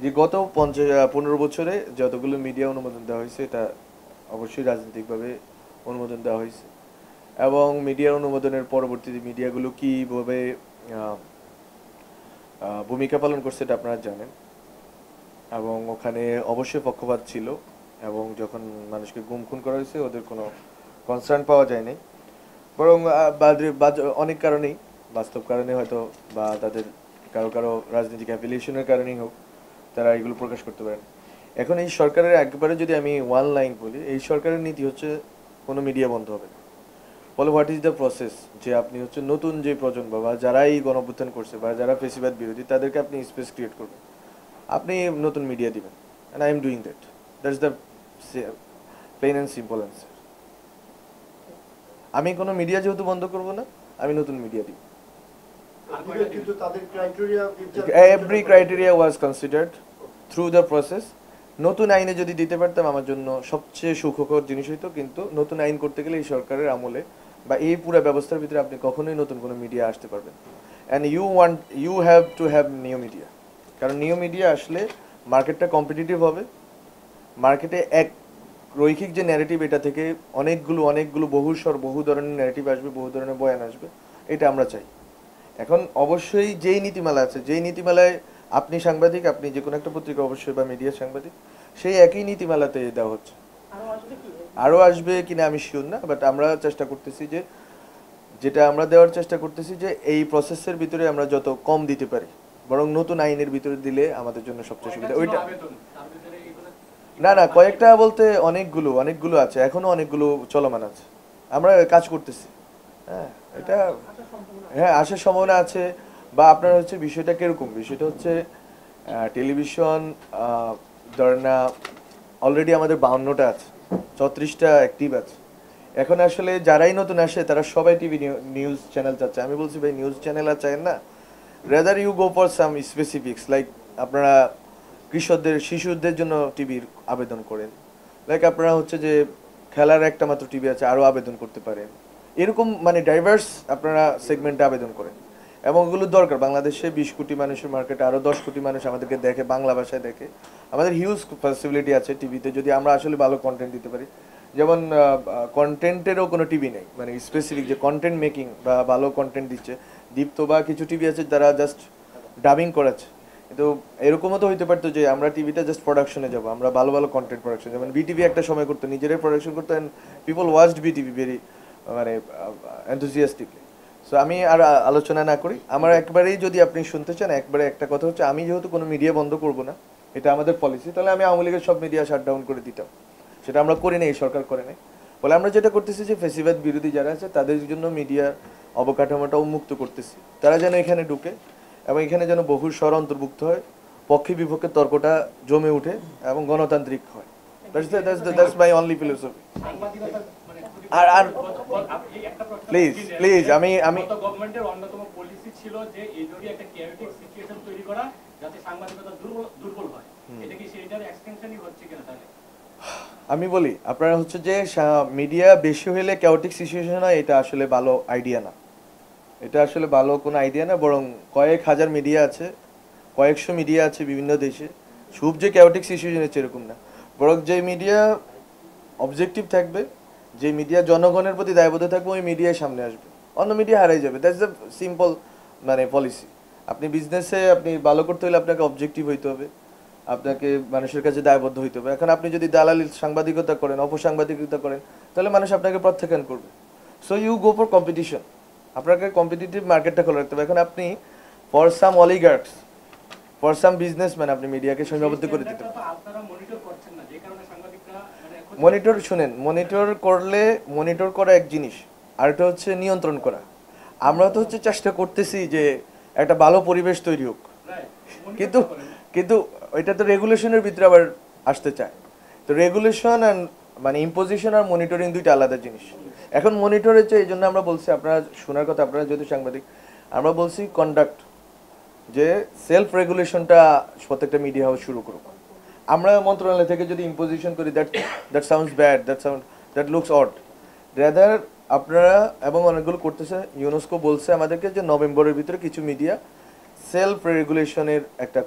যে গত 15 বছরে যতগুলো মিডিয়া অনুমোদন দেওয়া হয়েছে এটা অবশ্যই রাজনৈতিকভাবে অনুমোদন দেওয়া হয়েছে এবং মিডিয়া অনুমোদনের পরবর্তীতে মিডিয়াগুলো কীভাবে ভূমিকা পালন করছে এটা আপনারা জানেন এবং ওখানে অবশ্যই পক্ষপাত ছিল এবং যখন মানুষকে গুম খুন করা হয়েছে ওদের কোনো কনসার্ন পাওয়া যায়নি বরং অনেক কারণেই বাস্তব কারণে হয়তো বা তাদের কারো কারো রাজনৈতিক অ্যাফিলিয়েশনের কারণেই হোক তারা এগুলো প্রকাশ করতে পারেন। এখন এই সরকারের একবারে যদি আমি ওয়ান লাইন বলি, এই সরকারের নীতি হচ্ছে কোনো মিডিয়া বন্ধ হবে না। ফলে হোয়াট ইজ দ্য প্রসেস, যে আপনি হচ্ছে নতুন যে প্রজন্ম বা যারা এই গণঅভ্যুত্থান করছে বা যারা ফেসিবাদ বিরোধী তাদেরকে আপনি স্পেস ক্রিয়েট করবেন, আপনি নতুন মিডিয়া দিবেন। And I am doing that, that's the plain and simple answer. আমি কোনো মিডিয়া যেহেতু বন্ধ করব না, আমি নতুন মিডিয়া দিব। Every criteria was considered through the process. নতুন আইনে যদি দিতে পারতাম আমার জন্য সবচেয়ে সুখকর জিনিস হইতো, কিন্তু নতুন আইন করতে গেলে এই সরকারের আমলে বা এই পুরো ব্যবস্থার ভিতরে আপনি কখনোই নতুন কোনো মিডিয়া আসতে পারবেন। And you have to have new media, কারণ নিউ মিডিয়া আসলে মার্কেটটা কম্পিটিটিভ হবে। মার্কেটে এক রৈখিক যে ন্যারেটিভ, এটা থেকে অনেকগুলো বহু ধরনের ন্যারেটিভ আসবে, বহু ধরনের বয়ান আসবে, এটা আমরা চাই। এখন অবশ্যই যেই নীতিমালা আছে, যেই নীতিমালায় আপনি সাংবাদিক, আপনি যে কোনো একটা পত্রিকা অবশ্যই বা মিডিয়ার সাংবাদিক, সেই একই নীতিমালাতে দেওয়া হচ্ছে। আরও আসবে কিনা আমি শিওর না, বাট আমরা চেষ্টা করতেছি যে যেটা আমরা দেওয়ার চেষ্টা করতেছি যে এই প্রসেসের ভিতরে আমরা যত কম দিতে পারি, বরং নতুন আইনের ভিতরে দিলে আমাদের জন্য সবচেয়ে সুবিধা। ওইটা না কয়েকটা বলতে অনেকগুলো আছে, এখনো অনেকগুলো চলমান আছে, আমরা কাজ করতেছি। হ্যাঁ, এটা হ্যাঁ আসার সম্ভাবনা আছে। বা আপনার হচ্ছে বিষয়টা কিরকম, বিষয়টা হচ্ছে টেলিভিশন ধরেন না, অলরেডি আমাদের 52টা আছে, 34টা অ্যাক্টিভ আছে। এখন আসলে যারাই নতুন আসে তারা সবাই টিভি নিউজ চ্যানেল চাচ্ছে। আমি বলছি ভাই নিউজ চ্যানেল আর চাই না, rather you go for some specifics, like আপনারা শিশুদের জন্য টিভির আবেদন করেন, লাইক আপনারা হচ্ছে যে খেলার একটা মাত্র টিভি আছে আরও আবেদন করতে পারেন, এরকম মানে ডাইভার্স আপনারা সেগমেন্টে আবেদন করেন। এবং এগুলো দরকার, বাংলাদেশে 20 কোটি মানুষের মার্কেটে আরও 10 কোটি মানুষ আমাদেরকে দেখে, বাংলা ভাষায় দেখে। আমাদের হিউজ ফ্যাসিলিটি আছে টিভিতে, যদি আমরা আসলে ভালো কন্টেন্ট দিতে পারি। যেমন কন্টেন্টেরও কোনো টিভি নেই, মানে স্পেসিফিক যে কন্টেন্ট মেকিং বা ভালো কন্টেন্ট দিচ্ছে। দীপ্ত বা কিছু টিভি আছে যারা জাস্ট ডাবিং করাচ্ছে, কিন্তু এরকমও তো হইতে পারতো যে আমরা টিভিতে জাস্ট প্রোডাকশনে যাবো, আমরা ভালো কন্টেন্ট প্রোডাকশন, যেমন বিটিভি একটা সময় করতো, নিজেরাই প্রোডাকশন করতো, and people watched BTV very মানে এনথুজিয়াস্টিকলি। সো আমি আর আলোচনা না করি, আমার একবারেই যদি আপনি শুনতে চান, একবারে একটা কথা হচ্ছে, আমি যেহেতু কোনো মিডিয়া বন্ধ করব না, এটা আমাদের পলিসি, তাহলে আমি আওয়ামী লীগের সব মিডিয়া শাটডাউন করে দিতাম। সেটা আমরা করি না, এই সরকার করে নাই। বলে আমরা যেটা করতেছি যে ফেসিবাদ বিরোধী যারা আছে তাদের জন্য মিডিয়া অবকাঠামোটা উন্মুক্ত করতেছি, তারা যেন এখানে ঢুকে এবং এখানে যেন বহু স্বর অন্তর্ভুক্ত হয়, পক্ষে বিপক্ষে তর্কটা জমে উঠে এবং গণতান্ত্রিক হয়। That's my only philosophy. আর প্লিজ আমি গভর্নমেন্টের অন্যতম পলিসি ছিল যে এই জড়িয়ে একটা কেওটিক সিচুয়েশন তৈরি করা যাতে সাংবাদিকতা দুর্বল হয়। এটা কি সেইটার এক্সটেনশনই হচ্ছে কিনা তাহলে? আমি বলি আপনারা হচ্ছে যে মিডিয়া বেশি হলে কেওটিক সিচুয়েশন হয়, এটা আসলে ভালো আইডিয়া না। এটা আসলে ভালো কোনো আইডিয়া না, বরং কয়েক হাজার মিডিয়া আছে, কয়েকশো মিডিয়া আছে বিভিন্ন দেশে, খুব যে কেওটিক সিচুয়েশন হচ্ছে এরকম না। বরং যে মিডিয়া অবজেক্টিভ থাকবে, যে মিডিয়া জনগণের প্রতি দায়বদ্ধ থাকবে, ওই মিডিয়ায় সামনে আসবে, অন্য মিডিয়া হারাই যাবে। দ্যাটস দ্য সিম্পল মানে পলিসি। আপনি বিজনেসে আপনি ভালো করতে হলে আপনাকে অবজেক্টিভ হইতে হবে, আপনাকে মানুষের কাছে দায়বদ্ধ হইতে হবে। এখন আপনি যদি দালালি সাংবাদিকতা করেন, অপসাংবাদিকতা করেন, তাহলে মানুষ আপনাকে প্রত্যাখ্যান করবে। So you go for competition, আপনাকে কম্পিটিটিভ মার্কেটটা খোলা রাখতে হবে। এখন আপনি for some oligarchs, for some businessman আপনি মিডিয়াকে সীমাবদ্ধ করে দিতে হবে। মনিটর শুনেন, মনিটর করা এক জিনিস, আর এটা হচ্ছে নিয়ন্ত্রণ করা। আমরা তো হচ্ছে চেষ্টা করতেছি যে একটা ভালো পরিবেশ তৈরি হোক, কিন্তু কিন্তু এটা তো রেগুলেশনের ভিতরে আবার আসতে চায়। তো রেগুলেশন অ্যান্ড মানে ইম্পোজিশন আর মনিটরিং দুইটা আলাদা জিনিস। এখন মনিটর হচ্ছে, এই জন্য আমরা বলছি, আপনারা শোনার কথা, আপনারা যেহেতু সাংবাদিক, আমরা বলছি কন্ডাক্ট, যে সেলফ রেগুলেশনটা প্রত্যেকটা মিডিয়া হাউস শুরু করুক। আমরা মন্ত্রণালয় থেকে যদি ইম্পোজিশন করি, that sounds bad, that looks odd. Rather আপনারা, এবং অনেকগুলো করতেছে, ইউনেস্কো বলছে আমাদেরকে যে নভেম্বরের ভিতরে কিছু মিডিয়া সেলফ রেগুলেশনের একটা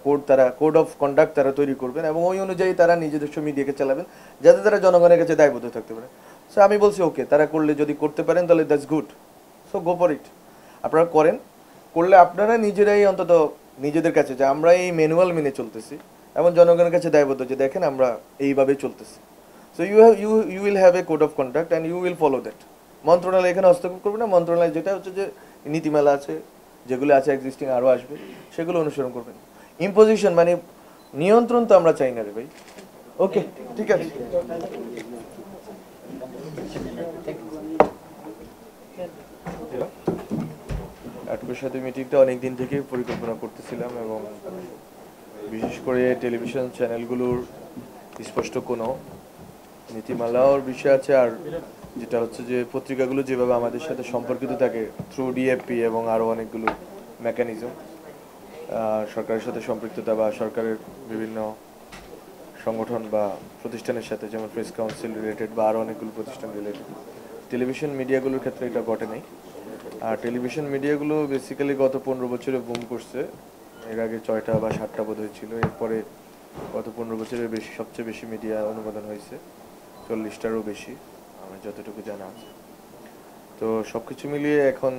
কোড অফ কন্ডাক্ট তারা তৈরি করবেন এবং ওই অনুযায়ী তারা নিজস্ব মিডিয়াকে চালাবেন, যাতে তারা জনগণের কাছে দায়বদ্ধ থাকতে পারে। সো আমি বলছি ওকে, তারা করলে যদি করতে পারেন তাহলে that's good, so go for it. আপনারা করেন, করলে আপনারা নিজেরাই অন্তত নিজেদের কাছে যে আমরা এই ম্যানুয়াল মেনে চলতেছি এবং জনগণের কাছে দায়বদ্ধ যে দেখেন আমরা এইভাবেই চলতেছি। So you will have a code of conduct and you will follow that. মন্ত্রণালয় এখানে হস্তক্ষেপ করবে না, মন্ত্রণালয় যেটা হচ্ছে যে নীতিমালা আছে, যেগুলো আছে এক্সিস্টিং আরও আসবে, সেগুলো অনুসরণ করবেন। ইম্পোজিশন মানে নিয়ন্ত্রণ তো আমরা চাই না রে ভাই। ওকে, ঠিক আছে। আটকুর সাথে মিটিংটা অনেক দিন থেকে পরিকল্পনা করতেছিলাম এবং বিশেষ করে টেলিভিশন চ্যানেলগুলোর স্পষ্ট কোনো নীতিমালার বিষয় আছে, আর যেটা হচ্ছে যে পত্রিকাগুলো যেভাবে আমাদের সাথে সম্পর্কিত থাকে থ্রু ডিএফপি এবং আরও অনেকগুলো মেকানিজম, সরকারের সাথে সম্পৃক্ততা বা সরকারের বিভিন্ন সংগঠন বা প্রতিষ্ঠানের সাথে, যেমন প্রেস কাউন্সিল রিলেটেড বা আরও অনেকগুলো প্রতিষ্ঠান রিলেটেড। টেলিভিশন মিডিয়াগুলোর ক্ষেত্রে এটা ঘটে নাই। আর টেলিভিশন মিডিয়াগুলো বেসিক্যালি গত 15 বছরে বুম করছে। এর আগে 6টা বা 7টা বোধ হয়েছিল, এরপরে গত 15 বছরের বেশি সবচেয়ে বেশি মিডিয়া অনুমোদন হয়েছে, 40টারও বেশি আমার যতটুকু জানা আছে। তো সব কিছু মিলিয়ে এখন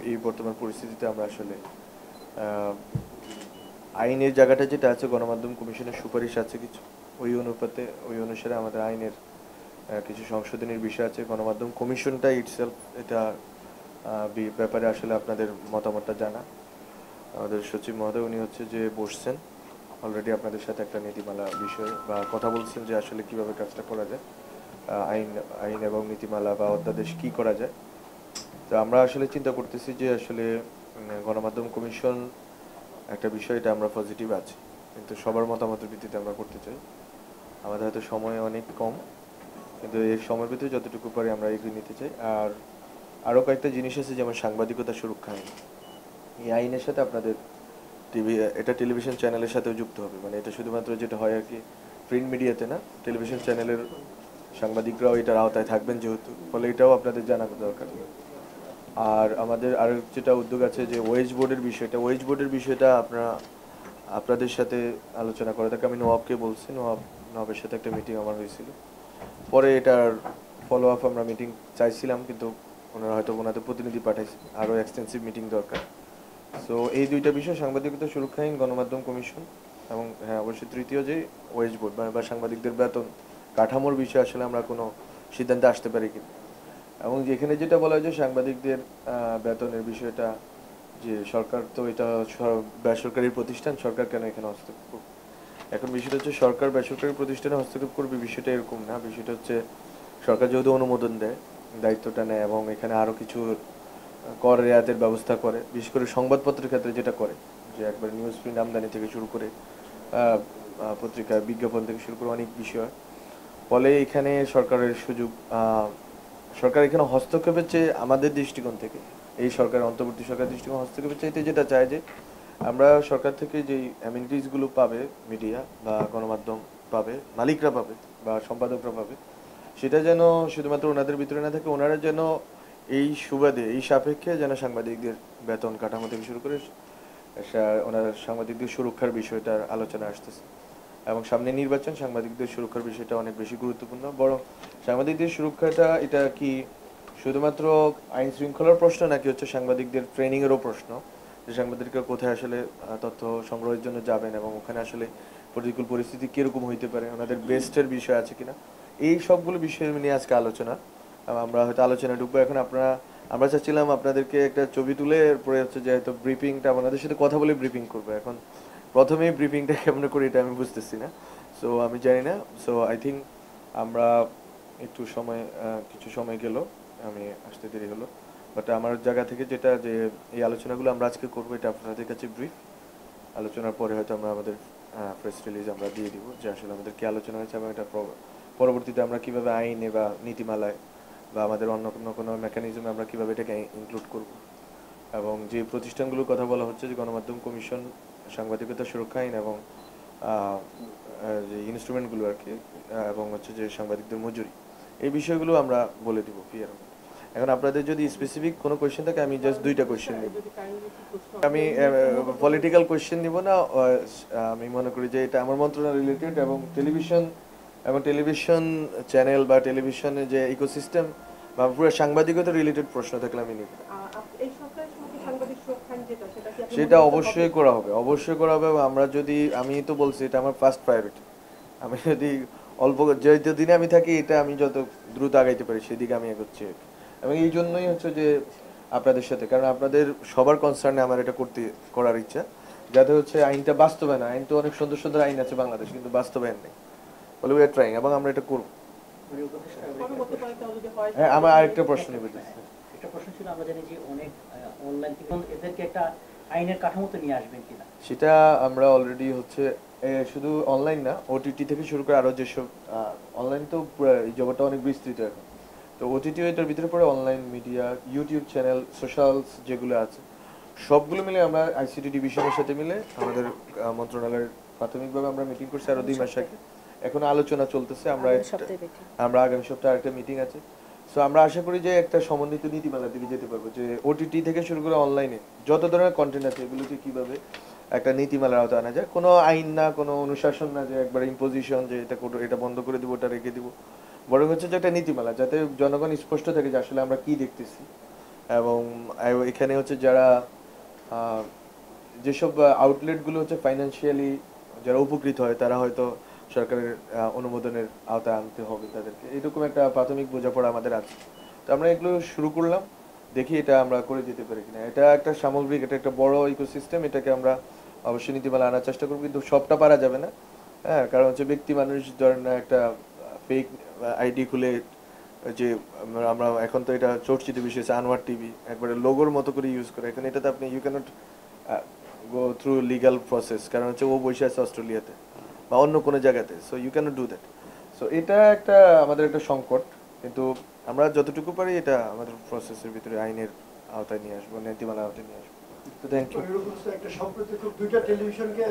এই বর্তমান পরিস্থিতিতে আমরা আসলে আইনের জায়গাটা যেটা আছে, গণমাধ্যম কমিশনের সুপারিশ আছে কিছু, ওই অনুসারে আমাদের আইনের কিছু সংশোধনের বিষয় আছে। গণমাধ্যম কমিশনটা ইটসেলফ এটা ব্যাপারে আসলে আপনাদের মতামতটা জানা। আমাদের সচিব মহোদয় উনি হচ্ছে যে বসছেন অলরেডি, আপনাদের সাথে একটা নীতিমালা বিষয়ে বা কথা বলছেন যে আসলে কিভাবে কাজটা করা যায়, আইন এবং নীতিমালা বা অধ্যাদেশ কি করা যায়। তো আমরা আসলে চিন্তা করতেছি যে আসলে গণমাধ্যম কমিশন একটা বিষয়, এটা আমরা পজিটিভ আছি, কিন্তু সবার মতামতের ভিত্তিতে আমরা করতে চাই। আমাদের হয়তো সময় অনেক কম, কিন্তু এই সময়ের ভিতরে যতটুকু পারি আমরা এগিয়ে নিতে চাই। আর আরও কয়েকটা জিনিস আছে, যেমন সাংবাদিকতা সুরক্ষা আইন। এই আইনের সাথে আপনাদের এটা টেলিভিশন চ্যানেলের সাথেও যুক্ত হবে, মানে এটা শুধুমাত্র যেটা হয় আর কি প্রিন্ট মিডিয়াতে না, টেলিভিশন চ্যানেলের সাংবাদিকরাও এটার আওতায় থাকবেন যেহেতু, ফলে এটাও আপনাদের জানা দরকার। আর আমাদের আরও যেটা উদ্যোগ আছে যে ওয়েজ বোর্ডের বিষয়টা আপনাদের সাথে আলোচনা করে থাকে। আমি নওয়াবকে বলছি, নওয়াবের সাথে একটা মিটিং আমার হয়েছিল, পরে এটার ফলো আপ আমরা মিটিং চাইছিলাম, কিন্তু ওনারা হয়তো ওনাদের প্রতিনিধি পাঠাইছে, আরও এক্সটেন্সিভ মিটিং দরকার। সো এই দুইটা বিষয়, সাংবাদিকতা সুরক্ষা আইন, গণমাধ্যম কমিশন, এবং হ্যাঁ অবশ্যই তৃতীয় যে ওয়েজ বোর্ড বা সাংবাদিকদের বেতন কাঠামোর বিষয়ে আসলে আমরা কোনো সিদ্ধান্তে আসতে পারি কিনা। এবং যেখানে যেটা বলা হয় যে সাংবাদিকদের বেতনের বিষয়টা, যে সরকার তো এটা বেসরকারি প্রতিষ্ঠান, সরকার কেন এখানে হস্তক্ষেপ করবে। এখন বিষয়টা হচ্ছে সরকার বেসরকারি প্রতিষ্ঠানে হস্তক্ষেপ করবে, বিষয়টা এরকম না। বিষয়টা হচ্ছে সরকার যেহেতু অনুমোদন দেয়, দায়িত্বটা নেয় এবং এখানে আরও কিছু কর রেয়াতের ব্যবস্থা করে, বিশেষ করে সংবাদপত্রের ক্ষেত্রে যেটা করে, যে একবার নিউজ প্রিন্ট আমদানি থেকে শুরু করে পত্রিকা বিজ্ঞাপন থেকে শুরু করে অনেক বিষয়। ফলে এখানে সরকারের সুযোগ, সরকার এখানে হস্তক্ষেপের চেয়ে আমাদের দৃষ্টিকোণ থেকে, এই সরকার অন্তর্বর্তী সরকার দৃষ্টিকোণ হস্তক্ষেপের চাইতে যেটা চায় যে আমরা সরকার থেকে যেই অ্যামিনিটিসগুলো পাবে মিডিয়া বা গণমাধ্যম পাবে, মালিকরা পাবে বা সম্পাদকরা পাবে, সেটা যেন শুধুমাত্র ওনাদের ভিতরে না থাকে, ওনারা যেন এই সুবাদে, এই সাপেক্ষে যেন সাংবাদিকদের বেতন কাঠামো থেকে শুরু করে ওনার সাংবাদিকদের সুরক্ষার বিষয়টার আলোচনা আসতেছে। এবং সামনে নির্বাচন, সাংবাদিকদের সুরক্ষার বিষয়টা অনেক বেশি গুরুত্বপূর্ণ। বরং সাংবাদিকদের সুরক্ষাটা এটা কি শুধুমাত্র আইন শৃঙ্খলার প্রশ্ন, নাকি হচ্ছে সাংবাদিকদের ট্রেনিংয়েরও প্রশ্ন, যে সাংবাদিকরা কোথায় আসলে তথ্য সংগ্রহের জন্য যাবেন এবং ওখানে আসলে প্রতিকূল পরিস্থিতি কীরকম হইতে পারে, ওনাদের বেস্টের বিষয় আছে কিনা, এই সবগুলো বিষয় নিয়ে আজকে আলোচনা। আমরা হয়তো আলোচনা ঢুকবো। এখন আমরা চাচ্ছিলাম আপনাদেরকে একটা ছবি তুলে এরপরে হচ্ছে যে হয়তো ব্রিফিংটা আপনাদের সাথে কথা বলে ব্রিফিং করবো। এখন প্রথমেই ব্রিফিংটা কেমন করি এটা আমি বুঝতেছি না, সো আমি জানি না। সো আই থিঙ্ক আমরা একটু কিছু সময় গেল, আমি আসতে দেরি হলো, বাট আমার জায়গা থেকে যেটা, যে এই আলোচনাগুলো আমরা আজকে করবো, এটা আপনাদের কাছে ব্রিফ। আলোচনার পরে হয়তো আমরা আমাদের প্রেস রিলিজ আমরা দিয়ে দিব যে আসলে আমাদের কি আলোচনা হয়েছে এবং এটা পরবর্তীতে আমরা কিভাবে আইনে বা নীতিমালায় বা আমাদের অন্য কোনো মেকানিজমে আমরা কিভাবে এটাকে ইনক্লুড করব। এবং যে প্রতিষ্ঠানগুলোর কথা বলা হচ্ছে, যে গণমাধ্যম কমিশন, সাংবাদিকতা সুরক্ষা আইন এবং যে ইনস্ট্রুমেন্টগুলো আর কি, এবং হচ্ছে যে সাংবাদিকদের মজুরি, এই বিষয়গুলো আমরা বলে দিব ক্লিয়ার। এখন আপনাদের যদি স্পেসিফিক কোনো কোয়েশ্চেন থাকে আমি জাস্ট দুইটা কোয়েশ্চেন নিব। আমি পলিটিক্যাল কোয়েশ্চেন নিব না, আমি মনে করি যে এটা আমার মন্ত্রণালয় রিলেটেড এবং টেলিভিশন চ্যানেল বা টেলিভিশনের যে ইকোসিস্টেম বা পুরো সাংবাদিকতা রিলেটেড প্রশ্ন থাকলে আমি নিব। সেটা অবশ্যই করা হবে, অবশ্যই করা হবে। এবং আমরা যদি, আমি তো বলছি এটা আমার ফার্স্ট প্রায়োরিটি। আমি যদি যে দিনে আমি থাকি এটা আমি যত দ্রুত আগাইতে পারি সেদিকে আমি এগোচ্ছি। এবং এই জন্যই হচ্ছে যে আপনাদের সাথে, কারণ আপনাদের সবার কনসার্নে আমার এটা করার ইচ্ছা, যাতে হচ্ছে আইনটা বাস্তবায়ন। আইন তো অনেক সুন্দর সুন্দর আইন আছে বাংলাদেশ, কিন্তু বাস্তবায়ন নেই। বলে উই আর ট্রাইং, এবং আমরা এটা করব। হ্যাঁ, আমার আরেকটা প্রশ্ন নিবেদন। একটা প্রশ্ন ছিল, আমরা জানি যে অনেক অনলাইন থেকে এদেরকে একটা আইনের কাঠামোতে নিয়ে আসবেন কিনা? সেটা আমরা অলরেডি হচ্ছে শুধু অনলাইন না, ওটিটি থেকে শুরু করে আরো যেসব অনলাইন তো এই জগৎটা অনেক বিস্তৃত এখন। তো ওটিটি এটার ভিতরে পড়ে online media, YouTube channel, socials যেগুলো আছে সবগুলো মিলে আমরা আইসিটি ডিভিশনের সাথে মিলে আমাদের মন্ত্রণালয়ের প্রাথমিকভাবে আমরা মিটিং করছি আরো 2 মাস আগে। এখন আলোচনা চলতেছে। আমরা আগামী সপ্তাহে একটা মিটিং আছে। সো আমরা আশা করি যে একটা সমন্বিত নীতিমালার দিকে যেতে পারবো, যে ওটিটি থেকে শুরু করে অনলাইনে যত ধরনের কন্টেন্ট আছে এগুলোকে কিভাবে একটা নীতিমালার আওতায় আনা যায়। কোনো আইন না, কোনো অনুশাসন না যে একবার ইম্পোজিশন যে এটা বন্ধ করে দিব, ওটা রেখে দিব। বরং হচ্ছে যে একটা নীতিমালা, যাতে জনগণ স্পষ্ট থাকে যে আসলে আমরা কি দেখতেছি। এবং এখানে হচ্ছে যারা যেসব আউটলেটগুলো হচ্ছে ফাইন্যান্সিয়ালি যারা উপকৃত হয় তারা হয়তো সরকারের অনুমোদনের আওতায় আনতে হবে তাদেরকে, এরকম একটা প্রাথমিক বোঝাপড়া আমাদের আছে। তো আমরা এগুলো শুরু করলাম, দেখি এটা আমরা করে যেতে পারি কিনা। এটা একটা সামগ্রিক, এটা একটা বড় ইকোসিস্টেম, এটাকে আমরা অবশ্যই নীতিমালা আনার চেষ্টা করবো, কিন্তু সবটা পারা যাবে না। হ্যাঁ, কারণ হচ্ছে ব্যক্তি মানুষ ধরেন একটা ফেক আইডি খুলে, যে আমরা এখন তো এটা চর্চিত বিষয় আনোয়ার টিভি একবারে লোগোর মতো করে ইউজ করে, এখন এটাতে আপনি you can't go through legal process, কারণ হচ্ছে ও বসে আছে অস্ট্রেলিয়াতে বা অন্য কোনো জায়গাতে। So you can't do that. So এটা একটা আমাদের একটা সংকট, কিন্তু আমরা যতটুকু পারি এটা আমাদের প্রসেসের ভিতরে আইনের আওতায় নিয়ে আসবো, নীতিমালার আওতায় নিয়ে আসবো। তো থ্যাংক ইউ। একটা সম্প্রতি খুব 2টা টেলিভিশনকে